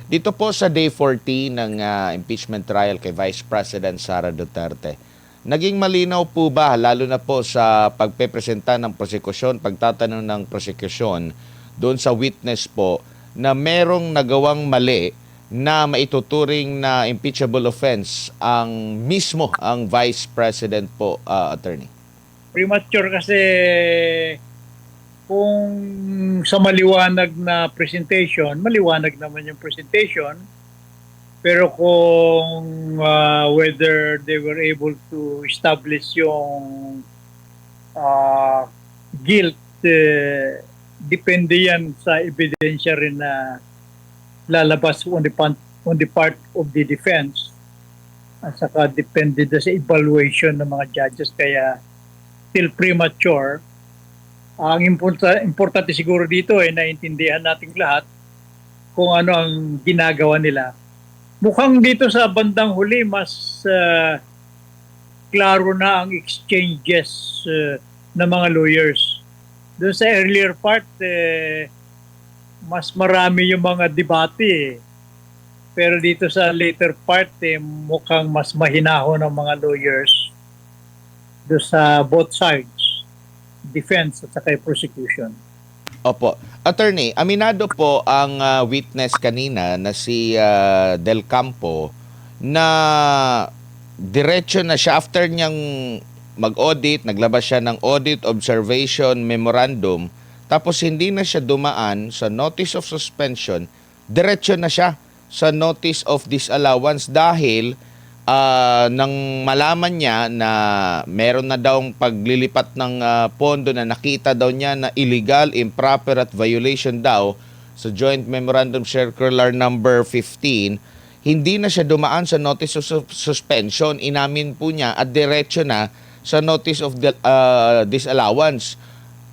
Dito po sa day 14 ng impeachment trial kay Vice President Sara Duterte, naging malinaw po ba, lalo na po sa pagpepresenta ng prosekusyon, pagtatanong ng prosekusyon doon sa witness po, na merong nagawang mali na maituturing na impeachable offense ang Vice President po, Attorney? Premature kasi kung sa maliwanag na presentation, maliwanag naman yung presentation. Pero kung whether they were able to establish yung uh, guilt, depende yan sa ebidensya rin na lalabas on the part of the defense. At saka depende sa evaluation ng mga judges. Kaya still premature. Ang importante siguro dito ay naintindihan nating lahat kung ano ang ginagawa nila. Mukhang dito sa bandang huli, mas klaro na ang exchanges ng mga lawyers. Doon sa earlier part, mas marami yung mga debate. Pero dito sa later part, mukhang mas mahinahon ng mga lawyers doon sa both sides, defense at saka prosecution. Opo. Attorney, aminado po ang witness kanina na si Del Campo na diretso na siya after niyang mag-audit, naglabas siya ng audit observation memorandum, tapos hindi na siya dumaan sa notice of suspension, diretso na siya sa notice of disallowance dahil nang malaman niya na meron na daw paglilipat ng pondo na nakita daw niya na illegal, improper at violation daw sa Joint Memorandum Circular number 15, hindi na siya dumaan sa notice of suspension. Inamin po niya at diretso na sa notice of disallowance.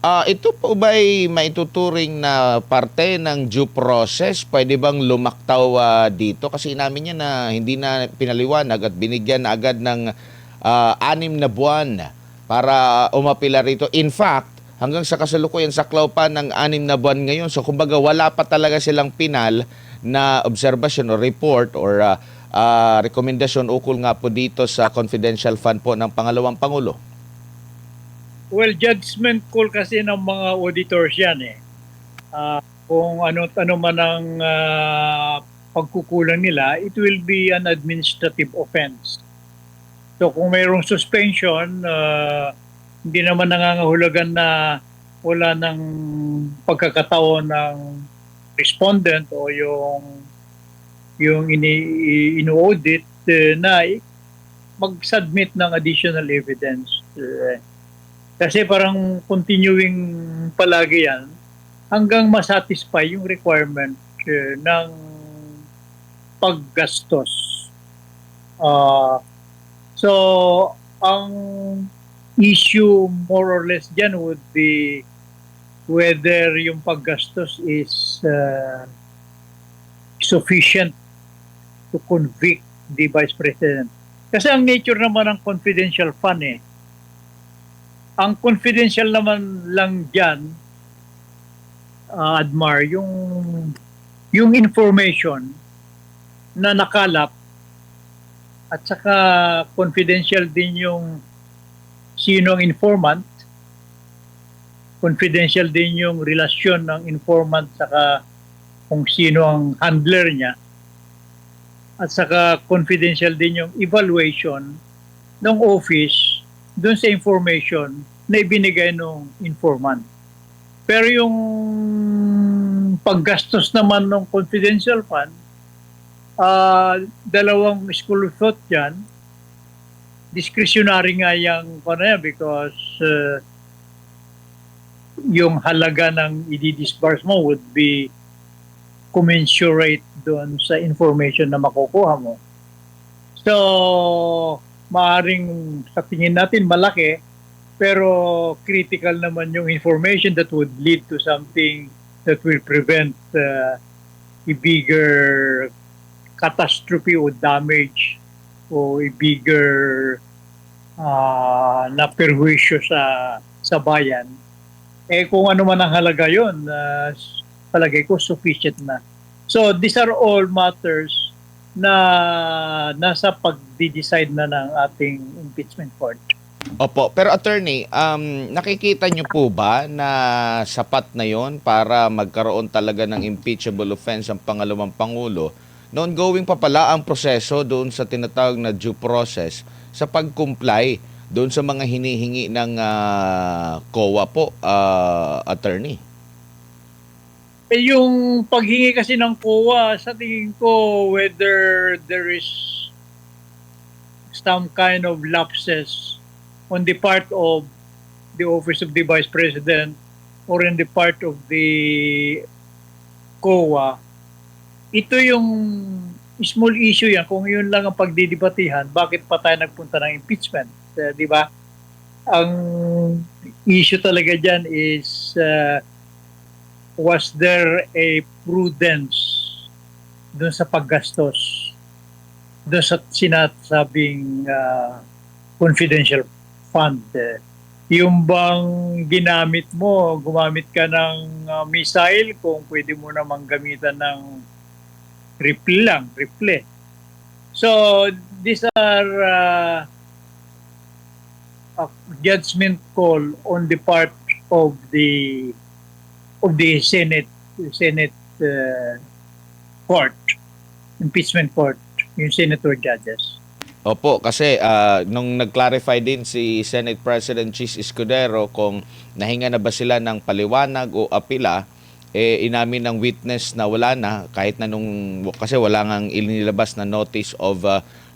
Ito po ba'y maituturing na parte ng due process? Pwede bang lumaktaw dito? Kasi inamin niya na hindi na pinaliwanag at binigyan na agad ng 6 na buwan para umapila rito. In fact, hanggang sa kasalukuyan saklaw pa ng 6 na buwan ngayon. So kumbaga wala pa talaga silang pinal na observation or report or rekomendasyon ukol nga po dito sa confidential fund po ng pangalawang Pangulo. Well, judgment call kasi ng mga auditors yan eh. Kung ano man ang pagkukulang nila, it will be an administrative offense. So kung mayroong suspension, hindi naman nangangahulugan na wala ng pagkakataon ng respondent o yung ino-audit na mag-submit ng additional evidence. Kasi parang continuing palagi yan hanggang masatisfy yung requirement ng paggastos. So, ang issue more or less dyan would be whether yung paggastos is sufficient to convict the Vice President. Kasi ang nature naman ng confidential fund ang confidential naman lang dyan, Admar, yung information na nakalap at saka confidential din yung sino ang informant, confidential din yung relasyon ng informant saka kung sino ang handler niya, at saka confidential din yung evaluation ng office doon sa information na ibinigay ng informant. Pero yung paggastos naman ng confidential fund, dalawang school of thought yan. Discretionary nga yung because yung halaga ng i-disburse mo would be commensurate doon sa information na makukuha mo. So, maaring sa tingin natin malaki, pero critical naman yung information that would lead to something that will prevent a bigger catastrophe or damage o a bigger na perwisyo sa bayan. Kung ano man ang halaga yun, palagay ko sufficient na. So these are all matters na nasa pag-decide na ng ating impeachment court. Opo, pero attorney, nakikita niyo po ba na sapat na yon para magkaroon talaga ng impeachable offense ang pangalawang pangulo? Na ongoing pa pala ang proseso doon sa tinatawag na due process sa pag-comply doon sa mga hinihingi ng COA po, attorney. Yung paghingi kasi ng COA, sa tingin ko, whether there is some kind of lapses on the part of the Office of the Vice President or in the part of the COA, ito yung small issue yan. Kung yun lang ang pagdidibatihan, bakit pa tayo nagpunta ng impeachment? Di ba? Ang issue talaga dyan is was there a prudence doon sa paggastos doon sa sinasabing confidential fund? Yung bang ginamit mo, gumamit ka ng missile kung pwede mo namang gamitan ng rifle. So these are a judgment call on the part of the Senate court, impeachment court, yung senator judges. Opo, kasi nung nag-clarify din si Senate President Chis Escudero kung nahinga na ba sila ng paliwanag o apila, inamin ng witness na wala na kahit na kasi wala ngang inilabas na notice of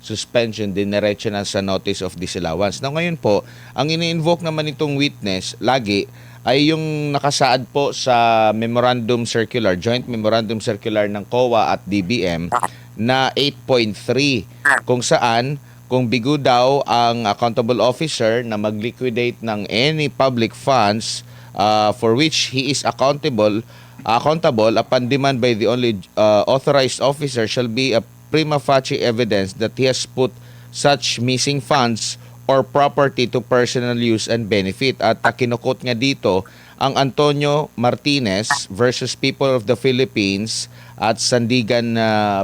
suspension, diniretso na sa notice of disallowance. Na ngayon po, ang ini-invoke naman itong witness lagi ay yung nakasaad po sa memorandum circular, joint memorandum circular ng COA at DBM na 8.3 kung saan kung bigo daw ang accountable officer na mag-liquidate ng any public funds for which he is accountable upon demand by the only authorized officer shall be a prima facie evidence that he has put such missing funds or property to personal use and benefit. At kinukot nga dito ang Antonio Martinez versus People of the Philippines at Sandigan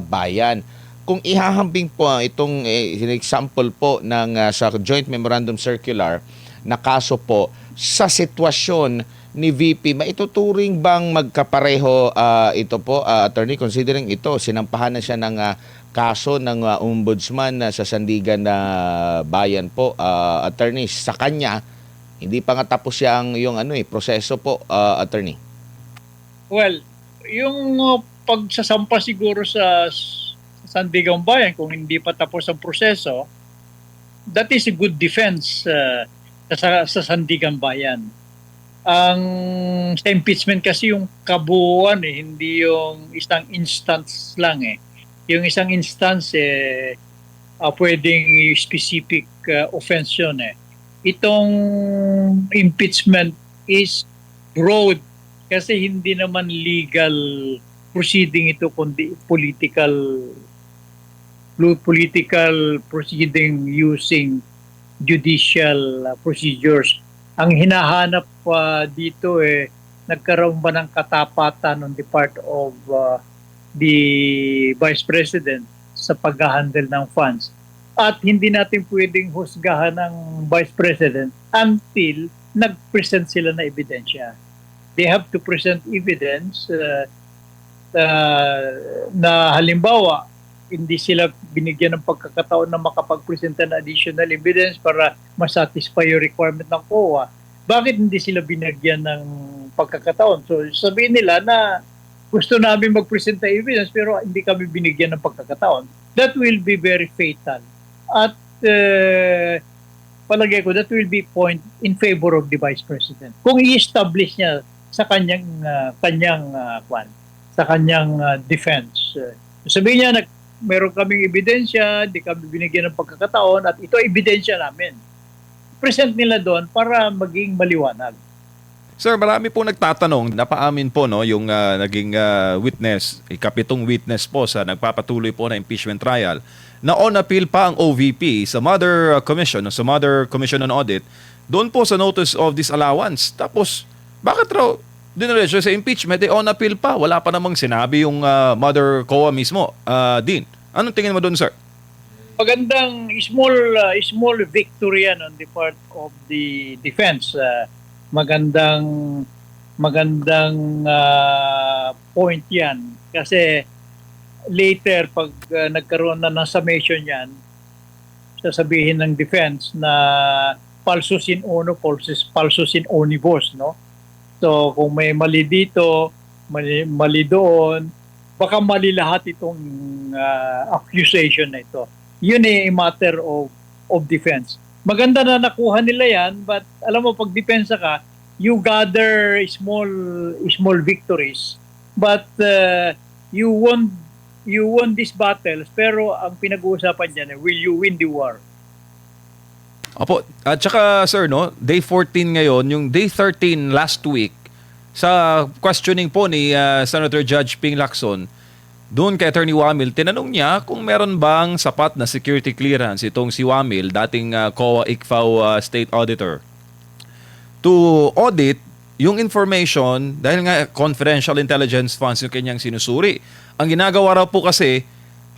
Bayan. Kung ihahambing po itong example po ng sa Joint Memorandum Circular na kaso po sa sitwasyon ni VP, maituturing bang magkapareho ito po, attorney, considering ito, sinampahan na siya ng kaso ng ombudsman sa Sandigan Bayan po, attorney, sa kanya, hindi pa nga tapos yung proseso po, attorney. Well, yung pagsasampa siguro sa Sandigan Bayan, kung hindi pa tapos ang proseso, that is a good defense sa Sandigan Bayan. Ang sa impeachment kasi yung kabuuan hindi yung isang instance lang Yung isang instance pwedeng specific offense yun Itong impeachment is broad kasi hindi naman legal proceeding ito kundi political proceeding using judicial procedures. Ang hinahanap dito nagkaroon ba ng katapatan on the part of the Vice President sa pag-handle ng funds. At hindi natin pwedeng husgahan ng Vice President until nag-present sila na ebidensya. They have to present evidence na halimbawa, hindi sila binigyan ng pagkakataon na makapag-presenta ng additional evidence para masatisfy yung requirement ng COA. Bakit hindi sila binigyan ng pagkakataon? So sabihin nila na gusto namin mag-presenta evidence pero hindi kami binigyan ng pagkakataon. That will be very fatal. At palagay ko, that will be point in favor of the Vice President. Kung i-establish niya sa kanyang defense. Sabihin niya, meron kaming ebidensya, di kami binigyan ng pagkakataon, at ito ebidensya namin. Present nila doon para maging maliwanag. Sir, marami po nagtatanong, napaamin po yung naging witness, ikapitong witness po sa nagpapatuloy po na impeachment trial, na on appeal pa ang OVP sa Mother Commission on Audit, doon po sa notice of disallowance. Tapos, bakit raw Dinerecho sa impeachment, on appeal pa. Wala pa namang sinabi yung Mother COA mismo. Dean, anong tingin mo doon, sir? Magandang small victory yan on the part of the defense. Magandang point yan. Kasi later, pag nagkaroon na ng summation yan, sasabihin ng defense na falsus in uno, falsus in omnibus, no? So, kung may mali dito, mali doon, baka mali lahat itong accusation na ito. Yun ay a matter of defense. Maganda na nakuha nila yan, but alam mo, pag depensa ka, you gather small victories, but you won these battles, pero ang pinag-uusapan dyan, will you win the war? Opo. At saka, sir, no, day 14 ngayon, yung day 13 last week, sa questioning po ni Senator Judge Ping Lacson, doon kay Attorney Wamil, tinanong niya kung meron bang sapat na security clearance itong si Wamil, dating COA ICFAO State Auditor, to audit yung information dahil nga confidential intelligence funds yung kanyang sinusuri. Ang ginagawa raw po kasi,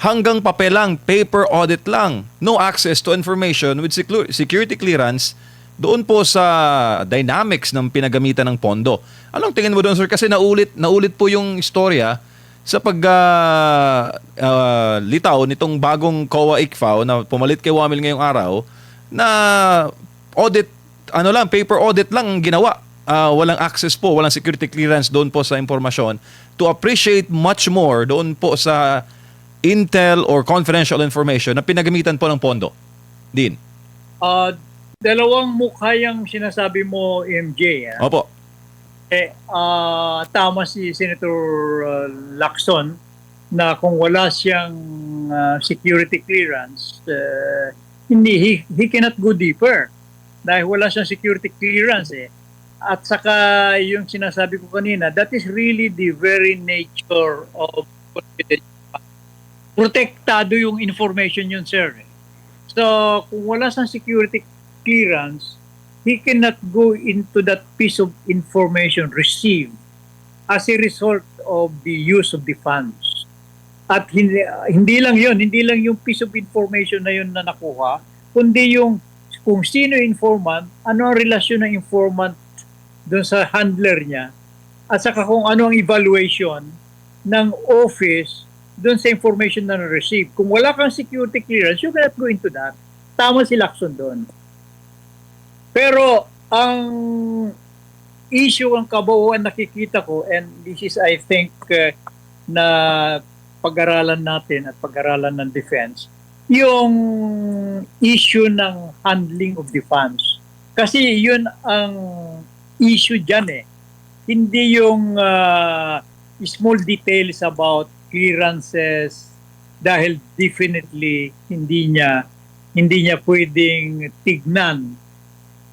hanggang papel lang, paper audit lang, no access to information with security clearance doon po sa dynamics ng pinagamitan ng pondo. Anong tingin mo doon, sir? Kasi naulit po yung istorya sa litaw nitong bagong COA ICFAO na pumalit kay Wamil ngayong araw na audit, paper audit lang ang ginawa. Walang access po, walang security clearance doon po sa impormasyon to appreciate much more doon po sa intel or confidential information na pinagamitan po ng pondo. Din. Dalawang mukha yung sinasabi mo, MJ. Opo. Tama si Senator Lacson na kung wala siyang security clearance, he cannot go deeper dahil wala siyang security clearance. At saka yung sinasabi ko kanina, that is really the very nature of confidential. Protektado yung information yun, sir. So, kung wala siyang security clearance, he cannot go into that piece of information received as a result of the use of the funds. At hindi lang yung piece of information na yun na nakuha, kundi yung kung sino informant, ano ang relasyon ng informant doon sa handler niya, at saka kung ano ang evaluation ng office doon sa information na na-receive. Kung wala kang security clearance, you cannot go into that. Tama si Lacson doon. Pero ang issue, ang kabuuan nakikita ko, and this is I think na pag-aralan natin at pag-aralan ng defense, yung issue ng handling of the funds. Kasi yun ang issue dyan . Hindi yung small details about clearances, dahil definitely hindi niya pwedeng tignan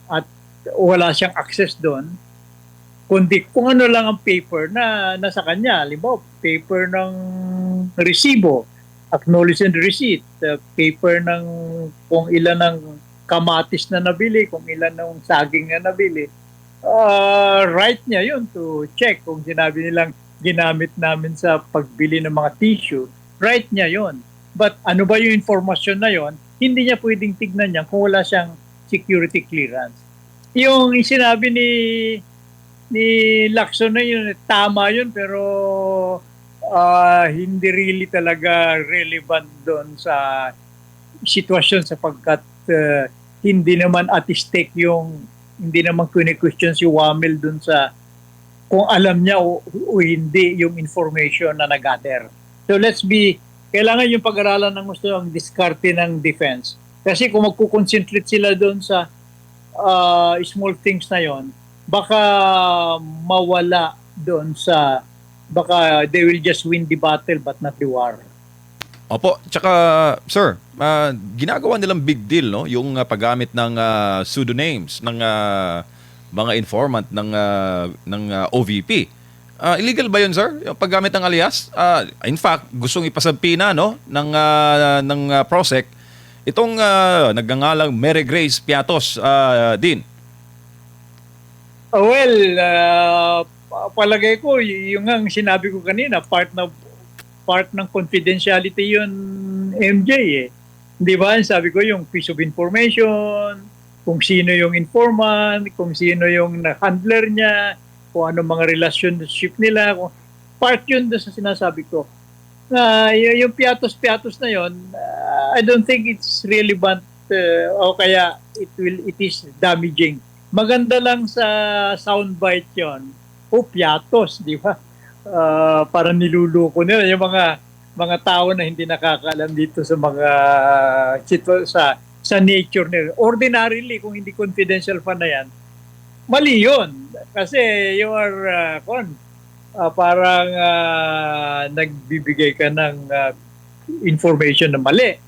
at wala siyang access doon, kundi kung ano lang ang paper na nasa kanya. Halimbawa, paper ng resibo, acknowledgement receipt, paper ng kung ilan ng kamatis na nabili, kung ilan ng saging na nabili. Right niya yun to check. Kung sinabi nilang ginamit namin sa pagbili ng mga tissue, right niya yun. But ano ba yung informasyon na yun, hindi niya pwedeng tignan niya kung wala siyang security clearance. Yung sinabi ni Lacson na yun, tama yun, pero hindi really talaga relevant doon sa sitwasyon sapagkat hindi naman at stake hindi naman kune-question si Wamil doon sa kung alam niya o hindi yung information na nag-gather. So kailangan yung pag-aralan ng gusto ang diskarte ng defense. Kasi kung magkukonsentrate sila doon sa small things na yon, baka mawala doon baka they will just win the battle but not the war. Opo, tsaka sir, ginagawa nilang big deal, no, yung paggamit ng pseudonyms ng mga informant ng OVP. Illegal ba 'yun, sir? Yung paggamit ng alias? In fact, gustong ipasabpina, no, ng PROSEC itong nagngangalang Mary Grace Piatos, din. palagay ko, yung ang sinabi ko kanina, part ng confidentiality yun, MJ eh. Di ba? Sabi ko yung piece of information, kung sino yung informant, kung sino yung handler niya, kung ano mga relationship nila. Part yun doon sa sinasabi ko. Yung piatos-piatos na yun, I don't think it's relevant o kaya it is damaging. Maganda lang sa soundbite yun. Piatos, di ba? Para niluluko nila yung mga tao na hindi nakakaalam dito sa mga sa nature nila. Ordinarily, kung hindi confidential fund na yan, mali yun. Kasi you are parang nagbibigay ka ng information na mali.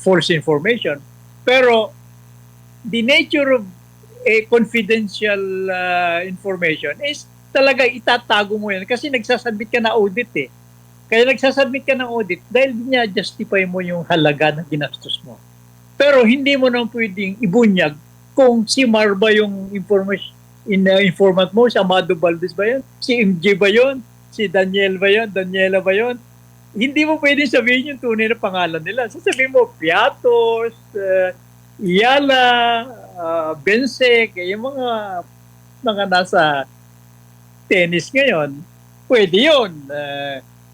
False information. Pero the nature of a confidential information is talaga itatago mo yan kasi nagsasubmit ka na audit eh. Kaya nagsasubmit ka ng audit dahil niya-justify mo yung halaga na ginastos mo. Pero hindi mo nang pwedeng ibunyag kung si Mar ba yung informant mo, si Amado Valdez ba yun? Si MJ ba yun? Si Daniel ba yun? Daniela ba yun? Hindi mo pwedeng sabihin yung tunay na pangalan nila. Sasabihin mo, Piatos, Iyala, Bensek, yung mga nasa tennis ngayon, pwede yun.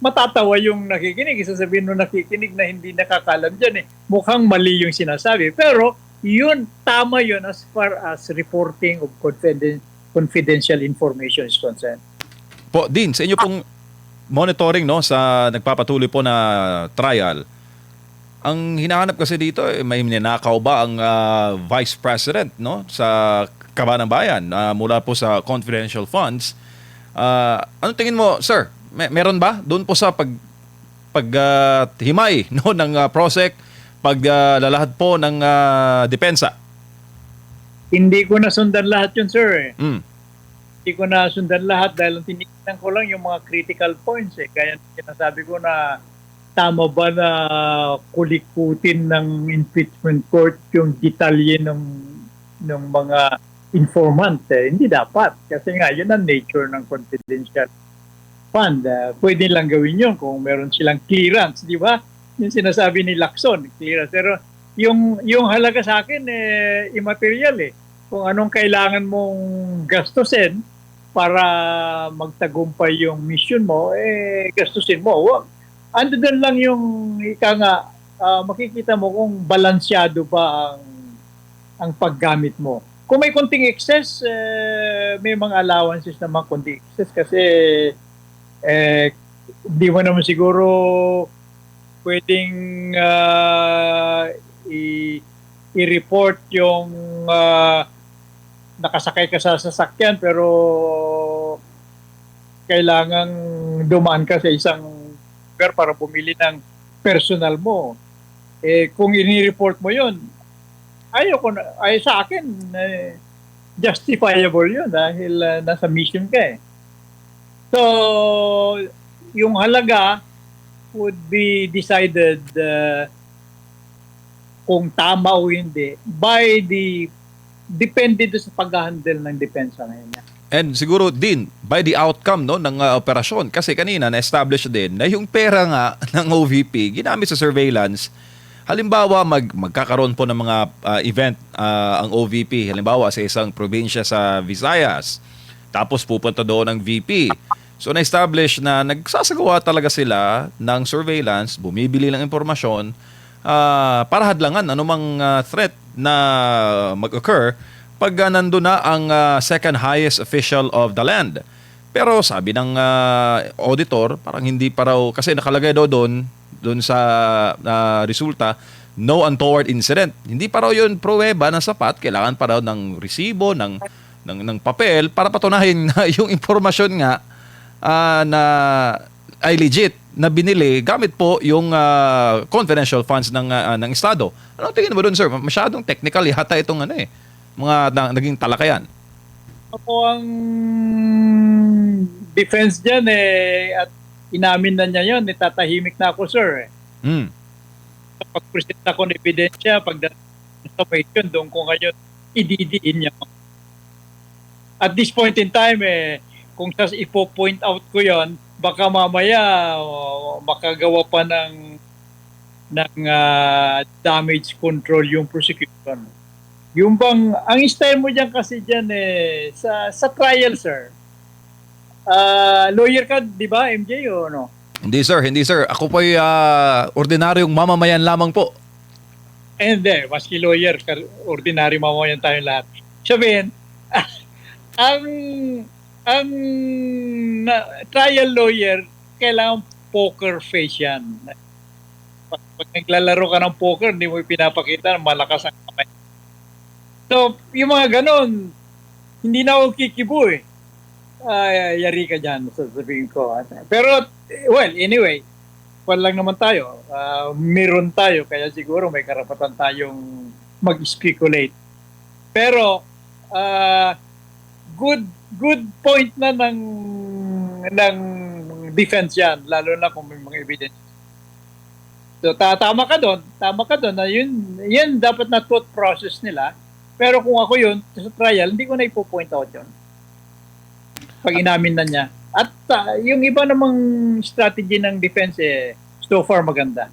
Matatawa yung nakikinig. Sasabihin mo nakikinig na hindi nakakalam dyan eh. Mukhang mali yung sinasabi. Pero yun, tama yun as far as reporting of confidential information is concerned. Po, Dean, sa inyo pong monitoring no sa nagpapatuloy po na trial, ang hinahanap kasi dito may ninakaw ba ang Vice President no sa Kabanang Bayan mula po sa confidential funds. Ano tingin mo, sir? Meron ba doon po sa himay no ng PROSEC paglalahad po ng depensa? Hindi ko nasundan lahat yun, sir. Hindi ko nasundan lahat dahil tinignan ko lang yung mga critical points eh. Kaya sinasabi ko na tama ba na kulikutin ng impeachment court yung detalye ng mga informant eh. Hindi dapat. Kasi nga, yun ang nature ng confidential fund. Pwede lang gawin yun kung meron silang clearance, di ba? Yung sinasabi ni Lacson, clearance. Pero yung halaga sa akin, immaterial eh. Kung anong kailangan mong gastusin para magtagumpay yung mission mo, gastusin mo. Ando doon lang yung makikita mo kung balansyado ba ang paggamit mo. Kung may konting excess, may mga allowances naman konting excess kasi hindi mo naman siguro pwedeng i-report yung nakasakay ka sa sasakyan pero kailangang dumaan ka sa isang lugar para bumili ng personal mo. Kung ini-report mo yun, sa akin, justifiable yun dahil nasa mission ka eh. So, yung halaga would be decided kung tama o hindi depende doon sa pag-handle ng depensa ngayon. And siguro din by the outcome no ng operasyon kasi kanina na-establish din na yung pera nga ng OVP ginamit sa surveillance. Halimbawa magkakaroon po ng mga event ang OVP halimbawa sa isang probinsya sa Visayas. Tapos pupunta doon ang VP. So na-establish na nagsasagawa talaga sila ng surveillance, bumibili ng impormasyon para hadlangan anumang threat na mag-occur pag nandun na ang second highest official of the land. Pero sabi ng auditor, parang hindi pa raw, kasi nakalagay daw doon sa resulta, no untoward incident. Hindi pa raw yun pruweba na sapat, kailangan pa raw ng resibo, ng papel para patunahin na yung impormasyon nga na ay legit na binili gamit po yung confidential funds ng Estado. Ano tingin mo doon, sir? Masyadong technical yata itong mga naging talakayan. Ako ang defense dyan at inamin na niya yun, tatahimik na ako, sir. Pag-present ako ng ebidensya, pagdating sa question, doon ko ngayon ididiin niya. at this point in time, kung ipo-point out ko yon, baka mamaya makagawa pa ng damage control yung prosecution. Yung bang, ang style mo dyan kasi dyan sa trial, sir. Lawyer ka, di ba, MJ, o no? Hindi sir, hindi sir. Ako po'y ordinaryong mamamayan lamang po. Hindi, maski lawyer, ordinary mamamayan tayong lahat. Sabihin, ang trial lawyer, kailangan poker face yan. Pag naglalaro ka ng poker, hindi mo pinapakita na malakas ang kamay. So, yung mga ganon, hindi na ako kikibo eh. Yari ka dyan, sasabihin ko. Pero, well, anyway, kwan lang naman tayo. Meron tayo, kaya siguro may karapatan tayong mag-speculate. Pero, good point na ng defense yan, lalo na kung may mga evidence. So, tama ka doon na yun dapat na thought process nila. Pero kung ako yun, sa trial, hindi ko na ipo-point out yun. Pag inamin na niya. At yung iba namang strategy ng defense, so far maganda.